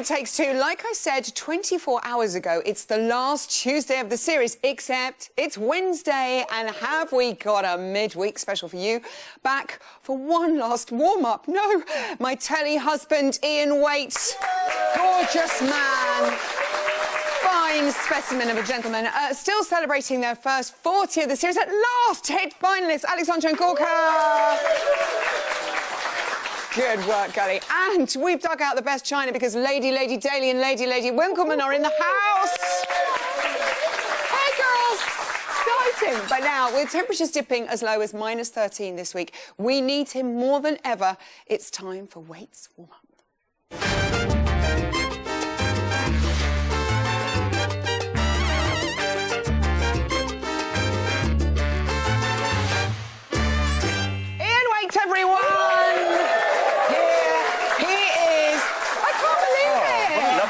It Takes Two. Like I said 24 hours ago, it's the last Tuesday of the series, except it's Wednesday, and have we got a midweek special for you? Back for one last warm-up. No, my telly husband, Ian Waite. Gorgeous man. Fine specimen of a gentleman. Still celebrating their first 40 of the series. At last, hit finalists, Alexandra and Gorka. Good work, Gully. And we've dug out the best china because Lady Daly and Lady Winkleman are in the house. Hey, girls. Exciting. But now, with temperatures dipping as low as -13 this week, we need him more than ever. It's time for Waite's warm-up. Ian Waite, everyone.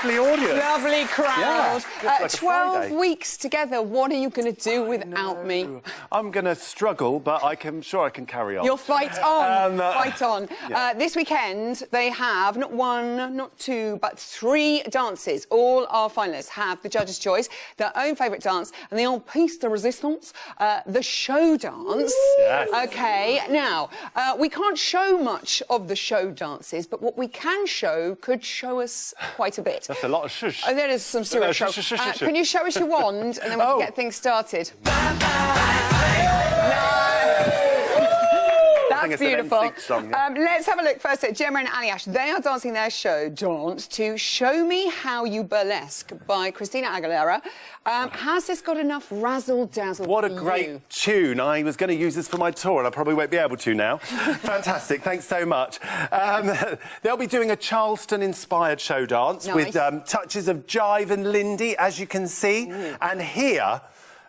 Lovely audience. Lovely crowd. Yeah, like 12 weeks together. What are you going to do without me? I'm going to struggle, but I'm sure I can carry on. You'll fight on. Fight on. Yeah. This weekend, they have not one, not two, but 3 dances. All our finalists have the judge's choice, their own favourite dance, and the old piece de resistance, the show dance. Yes. OK, now, we can't show much of the show dances, but what we can show could show us quite a bit. That's a lot of shush. Oh, there is some serious show. Can you show us your wand and then we can get things started? No. That's beautiful. Song, yeah. Let's have a look first at Gemma and Aliash. They are dancing their show dance to Show Me How You Burlesque by Christina Aguilera. Has this got enough razzle-dazzle? What a great tune. I was going to use this for my tour and I probably won't be able to now. Fantastic. Thanks so much. They'll be doing a Charleston-inspired show dance with touches of jive and Lindy, as you can see. And here,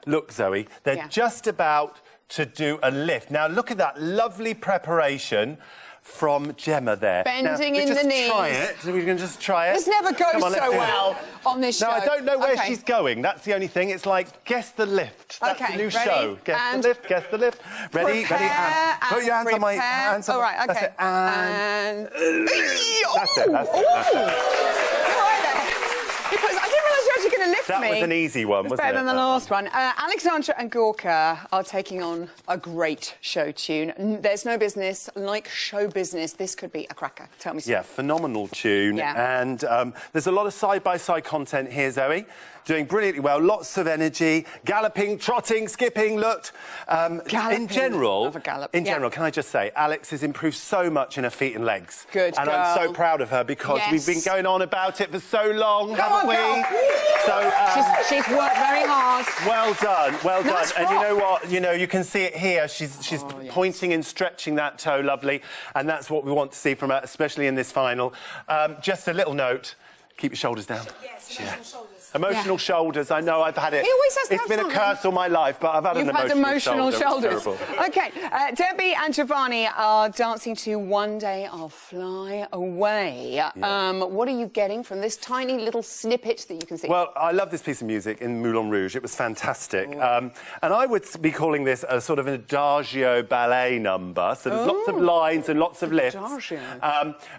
look, Zoe, they're just about to do a lift. Now, look at that lovely preparation from Gemma there. Bending in the knees. Try it. So we can just try it. This never goes so well on this show. No, I don't know where she's going. That's the only thing. It's like, guess the lift. That's the new show. Guess the lift, guess the lift. Ready, and put your hands on my hands. All right, OK. That's it. And... That's it, that's it. Because I didn't realise you were actually going to lift me. That was an easy one, wasn't it? Better than the last one. Alexandra and Gorka are taking on a great show tune. There's no business like show business. This could be a cracker. Tell me something. Yeah, phenomenal tune. Yeah. And there's a lot of side-by-side content here, Zoe. Doing brilliantly well. Lots of energy. Galloping, trotting, skipping, looked. In general, can I just say, Alex has improved so much in her feet and legs. Good And girl. I'm so proud of her because we've been going on about it for so long, haven't we? So she's worked very hard. Well done, well done. Nice and you know what? You know, you can see it here. She's pointing and stretching that toe, lovely. And that's what we want to see from her, especially in this final. Just a little note: keep your shoulders down. Yes, shoulders. Emotional shoulders, I know I've had it. He always has to It's been a curse all my life, but I've had an emotional shoulder. It's terrible. OK, Debbie and Giovanni are dancing to One Day I'll Fly Away. What are you getting from this tiny little snippet that you can see? Well, I love this piece of music in Moulin Rouge. It was fantastic. And I would be calling this a sort of an adagio ballet number. So there's lots of lines and lots of lifts.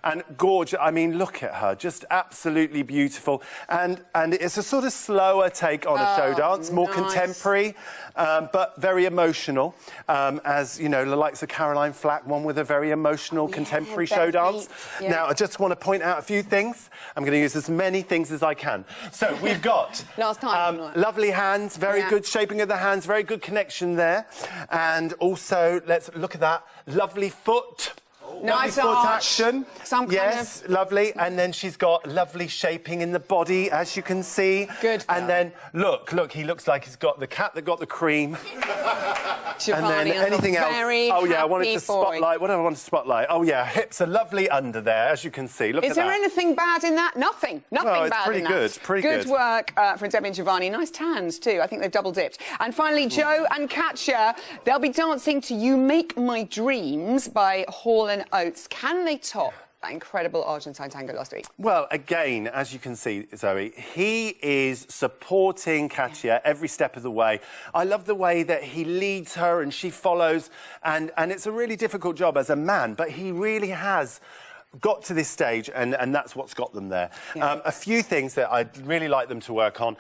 And gorgeous. I mean, look at her. Just absolutely beautiful. And it's a sort of slower take on a show dance, more contemporary, but very emotional. As, you know, the likes of Caroline Flack, one with a very emotional contemporary show dance. Now, I just want to point out a few things. I'm going to use as many things as I can. So we've got lovely hands, very good shaping of the hands, very good connection there. And also, let's look at that, lovely foot. Nice foot arch. action. Lovely. And then she's got lovely shaping in the body, as you can see. Good. And then, look, he looks like he's got the cat that got the cream. Giovanni, and then anything else. Oh, yeah, I wanted to spotlight. What do I want to spotlight? Oh, yeah, hips are lovely under there, as you can see. Look at that. Is there anything bad in that? Nothing. Nothing bad in that. It's pretty good. Good work from Debbie and Giovanni. Nice tans, too. I think they've double-dipped. And finally, Joe and Katja, they'll be dancing to You Make My Dreams by Hall & Oates. Can they top that incredible Argentine tango last week? Well, again, as you can see, Zoe, he is supporting Katja every step of the way. I love the way that he leads her and she follows, and it's a really difficult job as a man, but he really has got to this stage, and that's what's got them there. Yeah. A few things that I'd really like them to work on.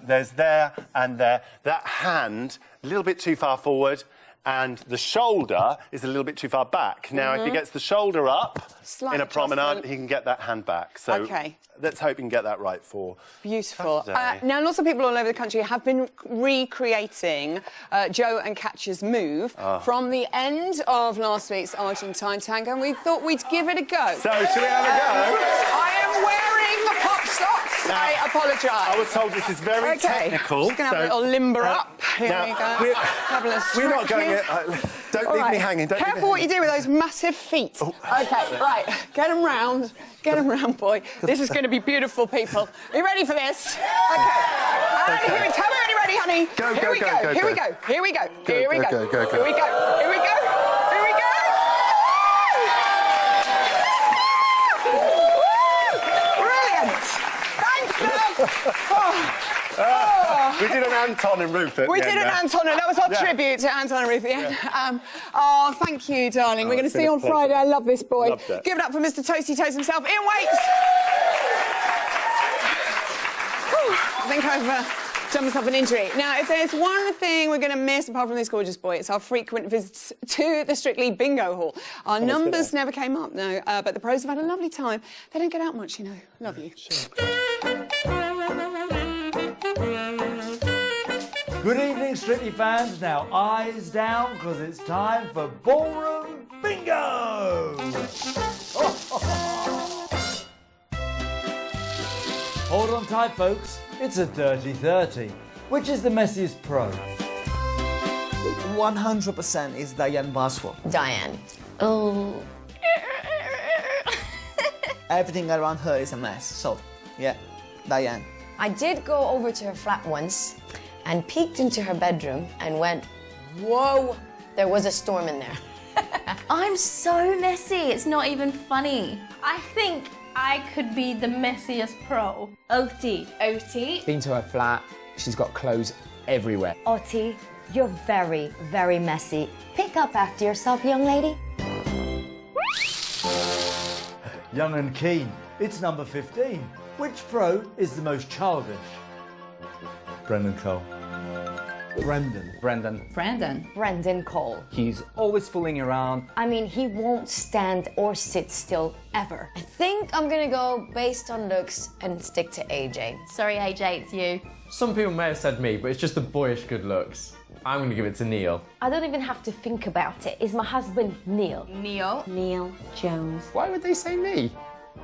There's there and there. That hand, a little bit too far forward, and the shoulder is a little bit too far back. Now, if he gets the shoulder up in a promenade, he can get that hand back. So let's hope he can get that right for Beautiful. Saturday. Now, lots of people all over the country have been recreating Joe and Katya's move from the end of last week's Argentine tango, and we thought we'd give it a go. So, should we have a go? I am wearing the pop socks. Now, I apologise. I was told this is very technical. Just going to have a little limber up. Here we go. We're not going it. Don't leave me hanging. Careful what you do with those massive feet. Oh. OK, right. Get them round. Get them round, boy. This is going to be beautiful, people. Are you ready for this? OK. And here we go. Tell me when you're ready, honey. Here we go. Here we go. Here we go. Here we go. Here we go. Here we go. Here we go. Brilliant. Thanks, love. We did an Anton and Ruth at We the did end an there. Anton, and that was our tribute to Anton and Ruth. Oh, thank you, darling. We're going to see you on Friday. I love this boy. Give it up for Mr. Toasty Toast himself, Ian Waits. I think I've done myself an injury. Now, if there's one thing we're going to miss apart from this gorgeous boy, it's our frequent visits to the Strictly Bingo Hall. Our numbers never came up, no, but the pros have had a lovely time. They don't get out much, you know. Love you. Good evening, Strictly fans. Now, eyes down, because it's time for Ballroom Bingo! Hold on tight, folks. It's a 30-30. Which is the messiest pro? 100% is Diane Boswell. Diane. Oh. Everything around her is a mess. So, yeah, Diane. I did go over to her flat once and peeked into her bedroom and went, whoa, there was a storm in there. I'm so messy, it's not even funny. I think I could be the messiest pro. Oti. Oti? Been to her flat, she's got clothes everywhere. Oti, you're very, very messy. Pick up after yourself, young lady. Young and keen. It's number 15. Which pro is the most childish? Brendan Cole. Brendan Cole. He's always fooling around. I mean, he won't stand or sit still ever. I think I'm gonna go based on looks and stick to AJ. Sorry, AJ, it's you. Some people may have said me, but it's just the boyish good looks. I'm going to give it to Neil. I don't even have to think about it. It's my husband, Neil. Neil Jones. Why would they say me?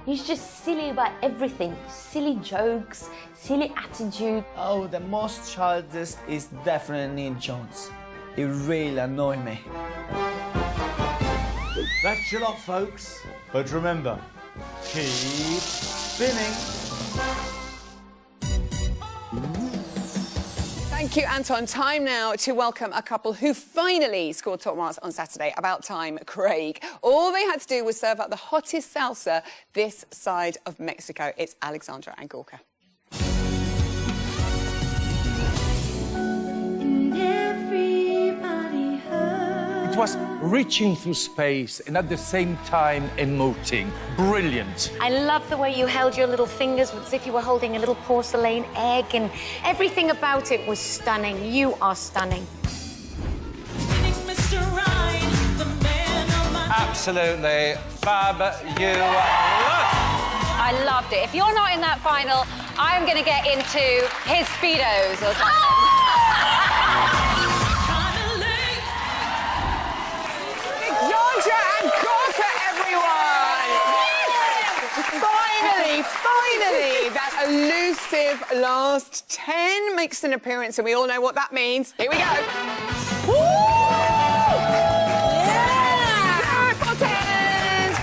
He's just silly about everything. Silly jokes, silly attitude. Oh, the most childish is definitely Neil Jones. It really annoyed me. That's your lot, folks. But remember, keep spinning. Thank you, Anton. Time now to welcome a couple who finally scored top marks on Saturday. About time, Craig. All they had to do was serve up the hottest salsa this side of Mexico. It's Alexandra and Gorka. It was reaching through space and at the same time emoting. Brilliant. I love the way you held your little fingers as if you were holding a little porcelain egg, and everything about it was stunning. You are stunning. Absolutely fabulous. I loved it. If you're not in that final, I'm going to get into his Speedos or something. Alexandra and Gorka, everyone! Finally, that elusive last 10 makes an appearance, and we all know what that means. Here we go. Woo! Yeah! Potters!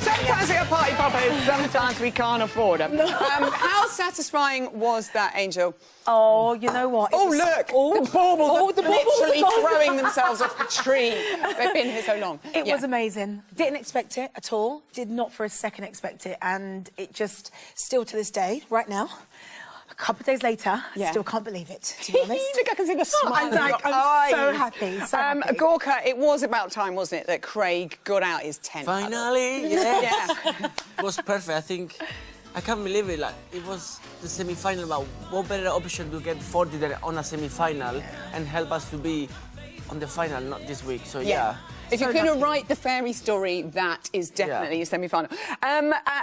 Sometimes we are party poppers, sometimes we can't afford them. How satisfying was that, Angel? Oh, you know what? Oh, look! The baubles are literally throwing themselves off the tree. They've been here so long. It was amazing. Didn't expect it at all. Did not for a second expect it. And it just, still to this day, right now, A couple of days later, Yeah. still can't believe it, to be honest. Look, I can see the smile I'm in your so eyes. happy, so happy. Gorka, it was about time, wasn't it, that Craig got out his 10th medal? Finally, yes. Yeah. It was perfect. I think I can't believe it. Like it was the semi-final. But what better option to get 40 than on a semi-final and help us to be on the final, not this week. So yeah. If you're going to write the fairy story, that is definitely a semi-final.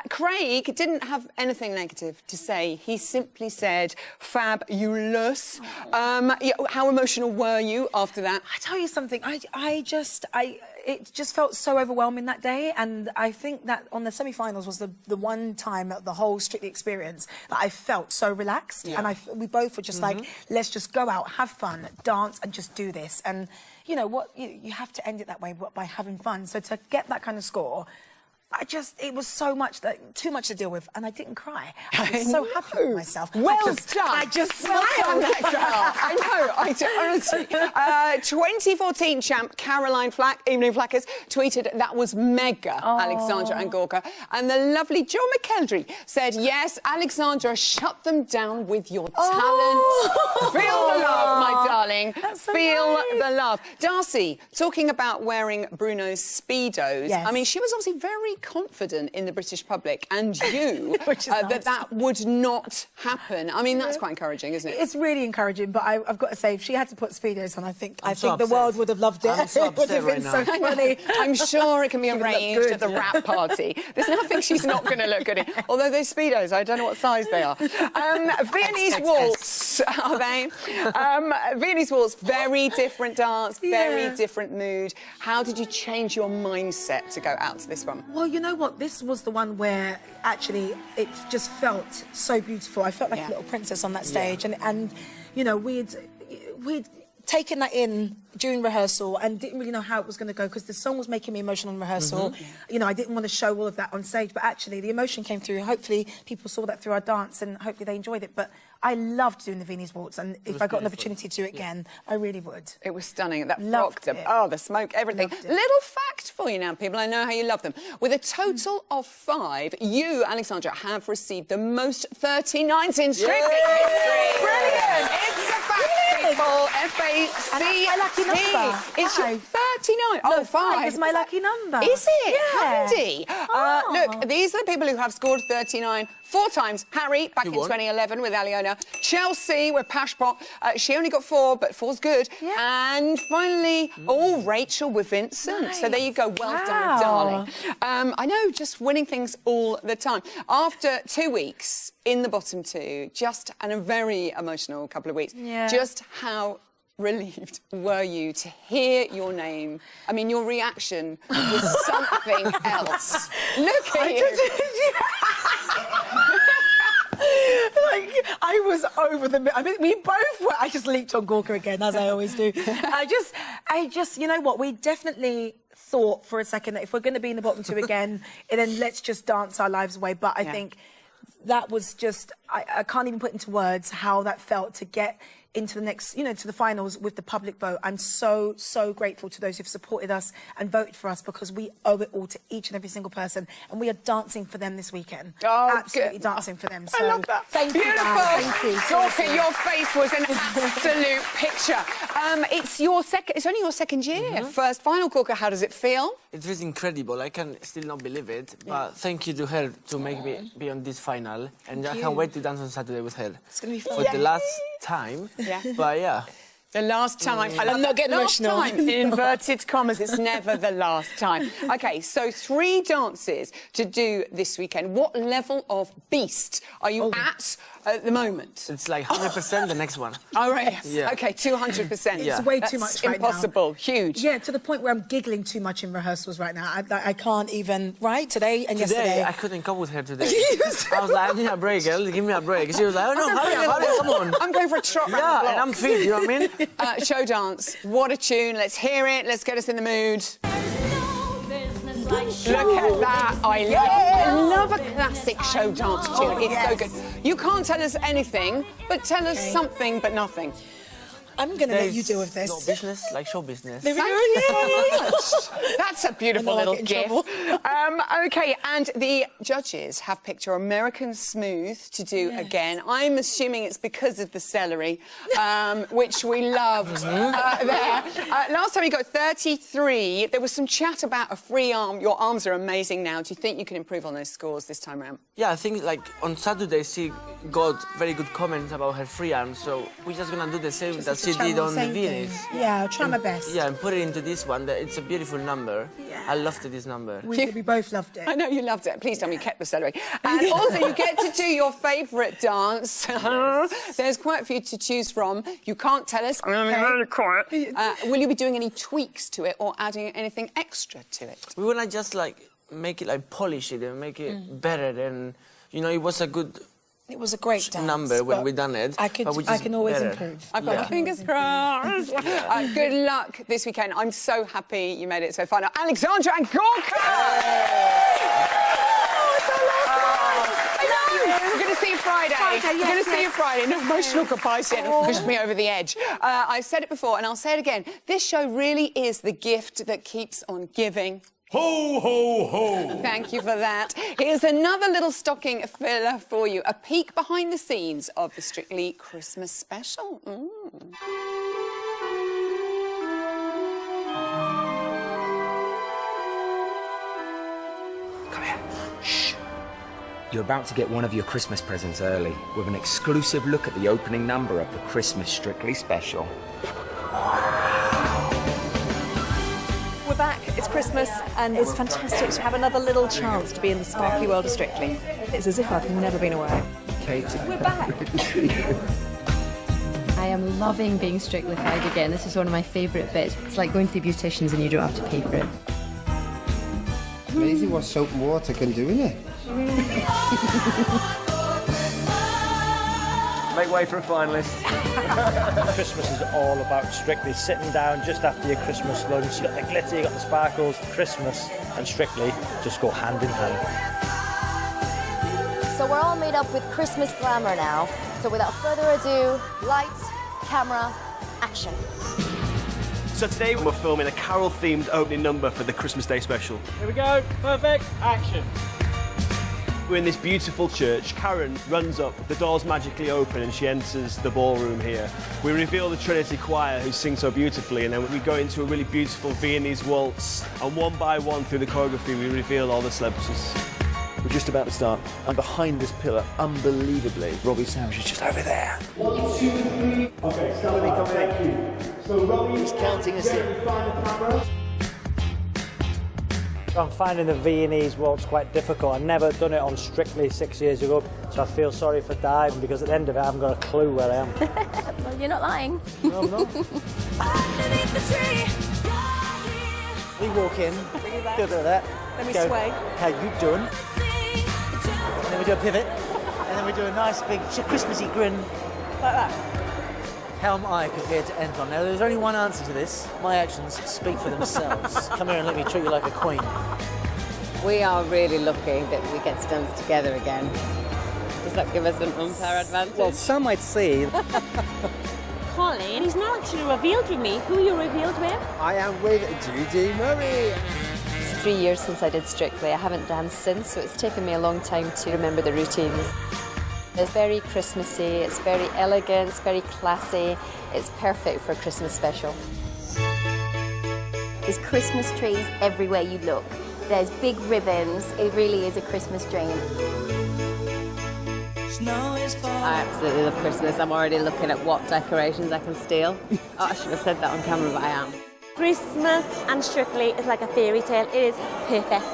Craig didn't have anything negative to say. He simply said, fabulous. How emotional were you after that? I tell you something, it just felt so overwhelming that day, and I think that on the semi-finals was the one time at the whole Strictly experience that I felt so relaxed, and we both were just like, let's just go out, have fun, dance, and just do this. And you know what, you have to end it that way by having fun. So to get that kind of score, it was too much to deal with, and I didn't cry. I was so happy with myself. Well done. I just Well smiled. done, that girl. I know, honestly. 2014 champ Caroline Flack, Evening Flackers, tweeted that was mega, Alexandra and Gorka. And the lovely John McKeldry said, yes, Alexandra, shut them down with your talent. Feel the love, my darling. That's so Feel nice. the love. Darcy, talking about wearing Bruno's Speedos, Yes. I mean, she was obviously very confident in the British public and you Which is nice. that would not happen. I mean, that's quite encouraging, isn't it? It's really encouraging, but I've got to say, if she had to put Speedos on, I think so the upset. world would have loved it. I'm so It would have upset been right so now. funny. I'm sure it can be She would look arranged good. at the wrap party. There's nothing she's not going to look good in. Although those Speedos, I don't know what size they are. Viennese Waltz, are they? Viennese Waltz, very different dance, very different mood. How did you change your mindset to go out to this one? Well, you know what? This was the one where actually it just felt so beautiful. I felt like a little princess on that stage, and you know, we'd taken that in during rehearsal and didn't really know how it was going to go because the song was making me emotional in rehearsal. You know, I didn't want to show all of that on stage, but actually the emotion came through. Hopefully people saw that through our dance and hopefully they enjoyed it. But I loved doing the Viennese Waltz, and if I got an opportunity to do it again, I really would. It was stunning. That Loved frock, it. the smoke, everything. Loved it. Little fact for you now, people. I know how you love them. With a total of 5, you, Alexandra, have received the most 39s in Strictly history. Brilliant! It's a fact, people. F-A-C-T. And that's my lucky number. It's your 39. No, Oh, 5. is my lucky number. Is it? Yeah. Handy. Look, these are the people who have scored 39 4 times. Harry, back in 2011 with Aliona. Chelsea with Pashpot. She only got 4, but 4's good. Yeah. And finally, Rachel with Vincent. Nice. So there you go. Well done, darling. I know, just winning things all the time. After 2 weeks in the bottom 2, just and a very emotional couple of weeks. Yeah. Just how relieved were you to hear your name? I mean, your reaction was something else. Look at you. Like, I was over the moon. I mean, we both were. I just leaped on Gorka again, as I always do. I just, you know what? We definitely thought for a second that if we're going to be in the bottom 2 again, then let's just dance our lives away. But I think that was just, I can't even put into words how that felt to get into the next, you know, to the finals with the public vote. I'm so, so grateful to those who've supported us and voted for us because we owe it all to each and every single person. And we are dancing for them this weekend. Oh, absolutely good. dancing for them. So I love that. Thank Beautiful. you, guys. Thank you. Gorka, your face was an absolute picture. It's only your second year. First final, Gorka. How does it feel? It was incredible. I can still not believe it. But thank you to her to make me be on this final. And I can't wait to dance on Saturday with her. It's going to be fun. For the last time. Yeah. But yeah. The last time. I'm not getting last emotional. time, in inverted commas, it's never the last time. OK, so 3 dances to do this weekend. What level of beast are you at the moment? It's like 100% the next one. Oh, right. Yeah. OK, 200%. It's way too much right now. Impossible. Huge. Yeah, to the point where I'm giggling too much in rehearsals right now. I can't even, right? Today and yesterday. I couldn't come with her today. I was like, I need a break, girl. Give me a break. She was like, oh, no, hurry up, come on. I'm going for a trot round the Yeah, block. and I'm fit, you know what I mean? Show dance. What a tune. Let's hear it. Let's get us in the mood. Look at that. I love a classic show dance tune. It's so good. You can't tell us anything, but tell us something but nothing. I'm going to let you deal with this. No business, like show business. There we Thank go. you so much. That's a beautiful I know I'll little get in gift. trouble. OK, and the judges have picked your American Smooth to do again. I'm assuming it's because of the celery, which we loved there. Last time you got 33. There was some chat about a free arm. Your arms are amazing now. Do you think you can improve on those scores this time around? Yeah, I think like on Saturday she got very good comments about her free arm, so we're just gonna do the same that she did on the Venus. Yeah, I'll try my best. Yeah, and put it into this one. It's a beautiful number. Yeah. I loved this number. We both loved it. I know you loved it. Please tell me you kept the celery. And also, you get to do your favourite dance. There's quite a few to choose from. You can't tell us. I'm going to be very quiet. Will you be doing any tweaks to it or adding anything extra to it? We wanna just like make it like polish it and make it better. And you know, it was a good. It was a great dance, number when we done it. I can always improve. I've got my fingers crossed. Good luck this weekend. I'm so happy you made it so far. Now, Alexandra and Gorka! We're going to see you Friday. We're going to see you Friday. No emotional goodbyes yet. It'll push me over the edge. I've said it before and I'll say it again. This show really is the gift that keeps on giving. Ho, ho, ho! Thank you for that. Here's another little stocking filler for you. A peek behind the scenes of the Strictly Christmas special. Come here. Shh. You're about to get one of your Christmas presents early with an exclusive look at the opening number of the Christmas Strictly special. We're back, it's Christmas, and it's fantastic to have another little chance to be in the sparkly world of Strictly. It's as if I've never been away. Kate. We're back! I am loving being Strictlified again. This is one of my favourite bits. It's like going to the beauticians and you don't have to pay for it. It's amazing what soap and water can do, isn't it? Make way for a finalist. Christmas is all about Strictly sitting down just after your Christmas lunch. You got the glitter, you got the sparkles. Christmas and Strictly just go hand in hand. So we're all made up with Christmas glamour now. So without further ado, lights, camera, action. So today we're filming a carol-themed opening number for the Christmas Day special. Here we go, perfect, action. We're in this beautiful church. Karen runs up, the doors magically open and she enters the ballroom here. We reveal the Trinity Choir who sing so beautifully, and then we go into a really beautiful Viennese waltz, and one by one through the choreography we reveal all the celebrities. We're just about to start, and behind this pillar, unbelievably, Robbie Sanders is just over there. 1, 2, 3. Okay, start with me, thank you. So Robbie's counting us in. I'm finding the Viennese waltz quite difficult. I've never done it on Strictly 6 years ago, so I feel sorry for diving because at the end of it I haven't got a clue where I am. Well, you're not lying. No, I'm not. We walk in, do a bit of that. Let me go, sway. How you doing? And then we do a pivot, and then we do a nice big Christmassy grin, like that. How am I compared to Anton? Now, there's only one answer to this. My actions speak for themselves. Come here and let me treat you like a queen. We are really lucky that we get to dance together again. Does that give us an unfair advantage? Well, some might say. Colin, he's not actually revealed with me. Who are you revealed with? I am with Judy Murray. It's 3 years since I did Strictly. I haven't danced since, so it's taken me a long time to remember the routines. It's very Christmassy, it's very elegant, it's very classy. It's perfect for a Christmas special. There's Christmas trees everywhere you look. There's big ribbons. It really is a Christmas dream. I absolutely love Christmas. I'm already looking at what decorations I can steal. Oh, I should have said that on camera, but I am. Christmas and Strictly is like a fairy tale. It is perfect.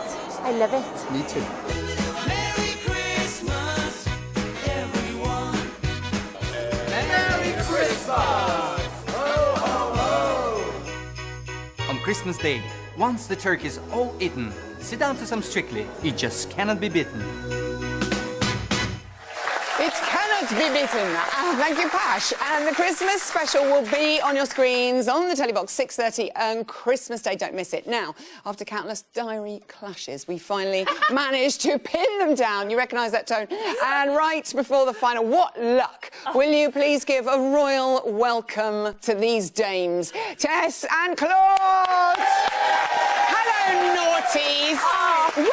I love it. Me too. On Christmas Day, once the turkey is all eaten, sit down to some Strictly. It just cannot be beaten. It's Canada! cannot be beaten. Thank you, Pash. And the Christmas special will be on your screens on the Telebox 6:30 on Christmas Day. Don't miss it. Now, after countless diary clashes, we finally managed to pin them down. You recognise that tone? And right before the final, what luck. Will you please give a royal welcome to these dames, Tess and Claude? Hello, naughties. Welcome.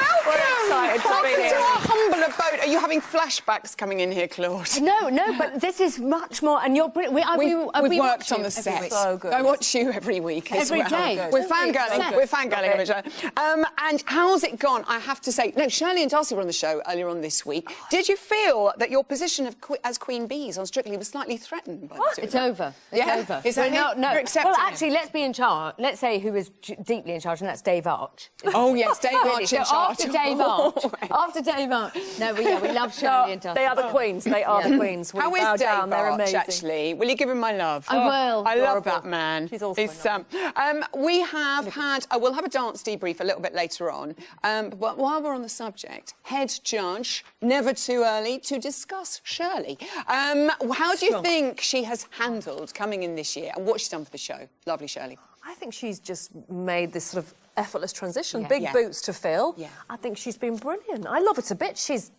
Welcome to our humble abode. Are you having flashbacks coming in here, Claude? No, but this is much more, and you're brilliant. We've worked on the set. So good. I watch you every week as Every well. day. We're fangirling. We're fangirling of each other. And how's it gone? I have to say, no, Shirley and Darcy were on the show earlier on this week. Did you feel that your position as Queen Bees on Strictly was slightly threatened by the two? It's over. It's over. Is that no. You're accepting Well, actually, let's be in charge. Let's say who is deeply in charge, and that's Dave Arch. Oh, yes, Dave Arch in charge. After Dave Arch. No, we love Shirley and Darcy. They are the queens. They are the queens. We How bow is Dave down. They're Arch, amazing. actually? Will you give him my love? I will. I love that man. He's also we have had... we'll have a dance debrief a little bit later on. But while we're on the subject, head judge, never too early to discuss Shirley. How do you think she has handled coming in this year and what she's done for the show? Lovely Shirley. I think she's just made this sort of effortless transition. Yeah. Big Yeah. boots to fill. Yeah. I think she's been brilliant. I love her to bits. She's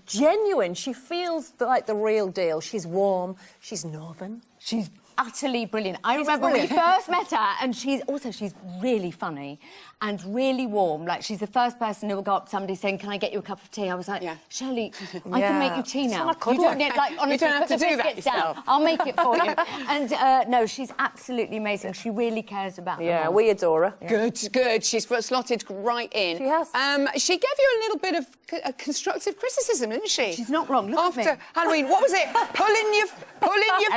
genuine. She feels like the real deal. She's warm. She's northern. She's utterly brilliant. I remember brilliant. we first met her, and she's really funny and really warm. Like, she's the first person who will go up to somebody saying, "Can I get you a cup of tea?" I was like, Shirley, I can make you tea now. You don't get, like, honestly, You don't have put to the do that biscuits down. yourself. I'll make it for you. And no, she's absolutely amazing. She really cares about them all. We adore her. Good. She's slotted right in. She has. She gave you a little bit of constructive criticism, didn't she? She's not wrong. Look After at me. Halloween, what was it? Pull in your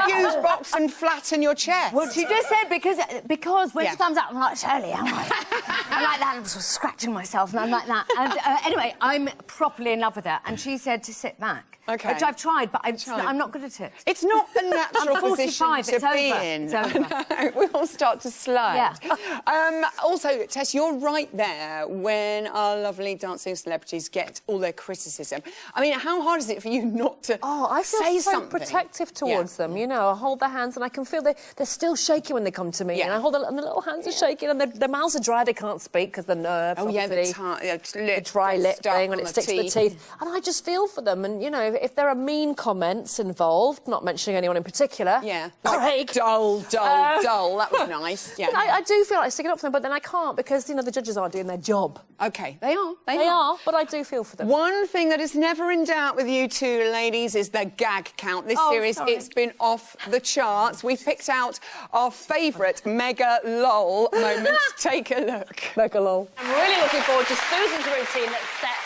fuse box and flatten your chest. Well, she just said because when Yeah. she comes out, I'm like, Shirley, I'm like that. I'm sort of scratching myself, and I'm like that. And anyway, I'm properly in love with her. And she said to sit back. Okay. Which I've tried, but I'm not good at it. It's not a natural I'm 45, position it's to be over. in. It's over. We all start to slide. Yeah. Also, Tess, you're right there when our lovely dancing celebrities get all their criticism. I mean, how hard is it for you not to I feel say so something? protective towards them, you know. I hold their hands and I can feel they're still shaking when they come to me. And I hold and the little hands are shaking and their mouths are dry, they can't speak because the nerves, Oh, yeah, the dry lip thing when it sticks to the teeth. And I just feel for them. And, you know, if there are mean comments involved, not mentioning anyone in particular. Yeah. Craig. Dull. That was nice. Yeah. I do feel like sticking up for them, but then I can't because, you know, the judges aren't doing their job. Okay, they are. They are, but I do feel for them. One thing that is never in doubt with you two ladies is the gag count. This series, it's been off the charts. We've picked out our favourite mega lol moment. Take a look. Mega lol. I'm really looking forward to Susan's routine that's set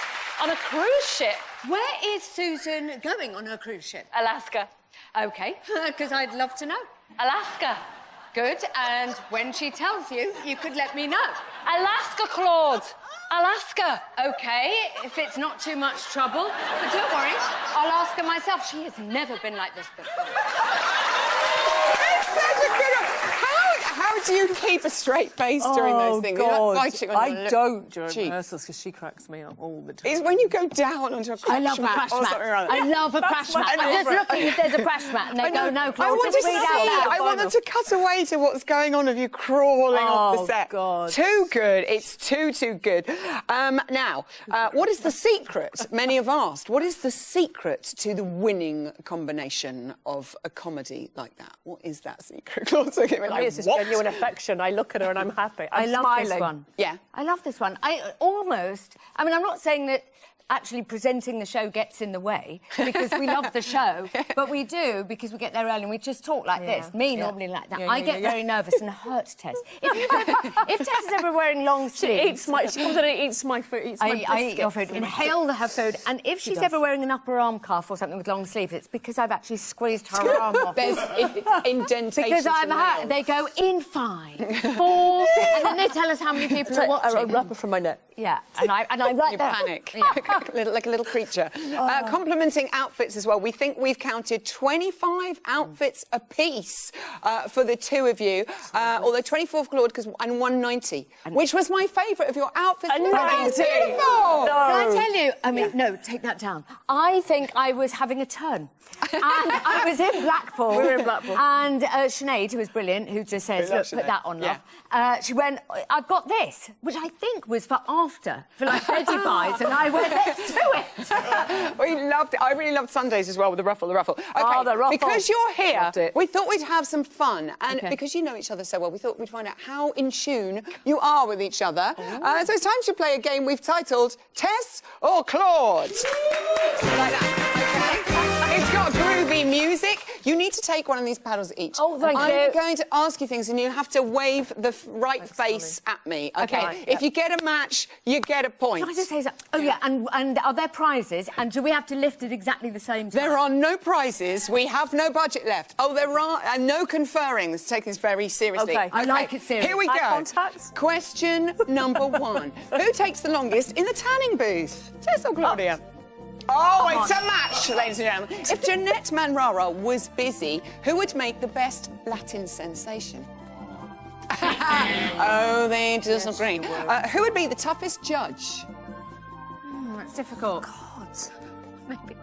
on a cruise ship. Where is Susan going on her cruise ship? Alaska. OK, because I'd love to know. Alaska. Good, and when she tells you, you could let me know. Alaska, Claude. Alaska. OK, if it's not too much trouble. But don't worry, I'll ask her myself. She has never been like this before. It's such a good one. How do you keep a straight face during those things? You're not biting on your I don't during cheek. rehearsals because she cracks me up all the time. It's when you go down onto a crash I love a mat crash or mat. something like that. I love a crash mat. I'm just looking if there's a crash mat, and they go, "No, Claude, just read out loud." I want them to cut away to what's going on of you crawling off the set. God. Too good. It's too good. Now, what is the secret? Many have asked. What is the secret to the winning combination of a comedy like that? What is that secret? Claude's looking at me like, It's just what? genuine affection. I look at her and I'm happy. I love smiling. this one. Yeah. I love this one. I mean, I'm not saying that actually presenting the show gets in the way, because we love the show, but we do because we get there early and we just talk like this. Me, normally like that. I get very nervous and hurt Tess. If Tess is ever wearing long sleeves... She comes in and eats my food, eats my I eat your food, inhale her food, and if she's ever wearing an upper arm cuff or something with long sleeves, it's because I've actually squeezed her arm off. There's indentation. Because I'm hurt. They go in 5, 4, and then they tell us how many people are watching. A wrapper from my neck. Yeah, and I like You that. panic. Yeah. like a little creature. Complimenting outfits as well. We think we've counted 25 outfits apiece for the two of you. Although 24 for Claude and 190, which was my favourite of your outfits. A 90. Beautiful. Can I tell you? I mean, no, take that down. I think I was having a turn. And I was in Blackpool. We were in Blackpool. And Sinead, who was brilliant, who just says, look, put that on, love. She went, I've got this, which I think was for after, for like Betty buys, and I went, let's do it. We loved it. I really loved Sundays as well with the ruffle, Okay, the ruffle. because you're here, Loved it. we thought we'd have some fun. And because you know each other so well, we thought we'd find out how in tune you are with each other. So it's time to play a game we've titled Tess or Claude. Like that, okay? It's got groovy music. You need to take one of these paddles each. Oh, thank you. I'm going to ask you things and you have to wave the right face at me, okay? If you get a match, you get a point. Can I just say something? Oh, yeah, and are there prizes? And do we have to lift at exactly the same time? There are no prizes. We have no budget left. Oh, there are no conferring. Let's take this very seriously. Okay. I like it serious. Here we go. Eye contact. Question number 1. Who takes the longest in the tanning booth? Tess or Claudia? Oh, it's a match, ladies and gentlemen. If Jeanette Manrara was busy, who would make the best Latin sensation? Oh, they disagree. Who would be the toughest judge? That's difficult. God. Maybe.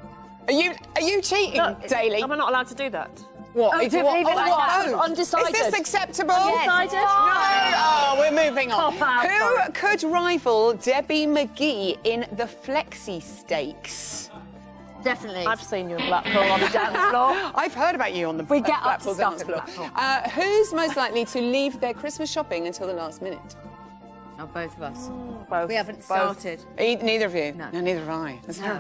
Are you cheating, Daly? Am I not allowed to do that? What? Oh, don't leave it like that. I was undecided. Is this acceptable? Undecided? No. Oh, we're moving on. Pop out, Who sorry. could rival Debbie McGee in the Flexi Stakes? Definitely. I've seen you in Blackpool on the dance floor. I've heard about you on the We get up to Blackpool stuff dance in floor. Blackpool. Who's most likely to leave their Christmas shopping until the last minute? Oh, both of us. Both. We haven't started. Neither of you? No. Neither have I. There's no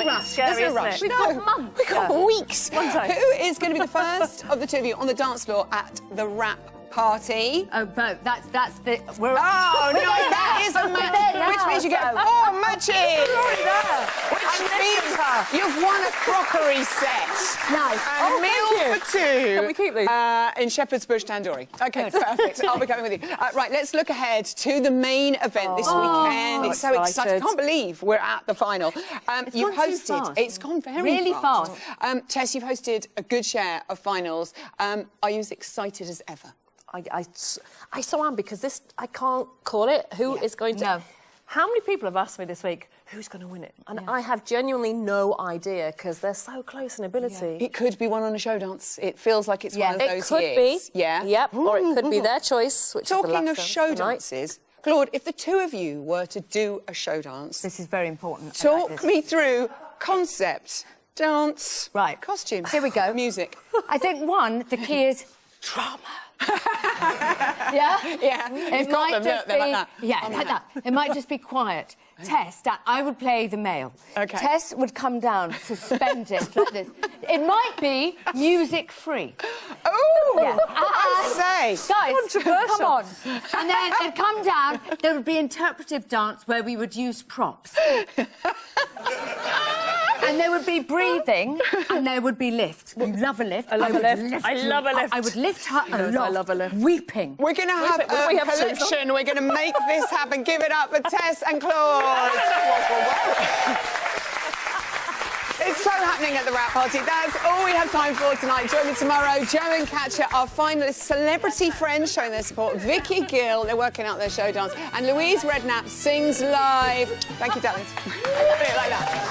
rush. There's no Scary, rush. isn't it? No. We've got months. We've got weeks. One day. Who is going to be the first of the two of you on the dance floor at the wrap party? Oh, both. That's the... We're... Oh, no, that is a match. Which means you get 4 matches. Which means you've won a crockery set. Nice. A meal for 2. Can we keep these? In Shepherd's Bush Tandoori. OK, perfect. I'll be coming with you. Right, let's look ahead to the main event this weekend. It's so exciting. I can't believe we're at the final. You've gone too hosted... fast. It's gone very Really fast. Tess, you've hosted a good share of finals. Are you as excited as ever? I so am, because this, I can't call it. Who is going to... No. How many people have asked me this week, who's going to win it? And I have genuinely no idea, because they're so close in ability. It could be one on a show dance. It feels like it's one of those It could years. be. Yeah. Yep. Or it could be their choice, which Talking is the last of dance show tonight. dances, Claude, if the two of you were to do a show dance... This is very important. Talk me through concept, dance, right, costumes. Here we go. Music. I think, one, the key is drama. Yeah? Yeah. It You've got might them, just look, they're be... like that. Yeah, like that. It might just be quiet. Tess, I would play the male. Okay. Tess would come down, suspended like this. It might be music-free. Oh! Yeah. I say. Guys, come on. And then it'd come down, there would be interpretive dance where we would use props. And there would be breathing, and there would be lift. You love a lift. I love a lift. I love a lift. I would lift her a lot. I love a lift. Weeping. We're going to have a collection. We're going to make this happen. Give it up for Tess and Claude. It's so happening at the wrap party. That's all we have time for tonight. Join me tomorrow. Joe and Katja, our finalists, celebrity friends showing their support. Vicky Gill, they're working out their show dance. And Louise Redknapp sings live. Thank you, darlings. Like that.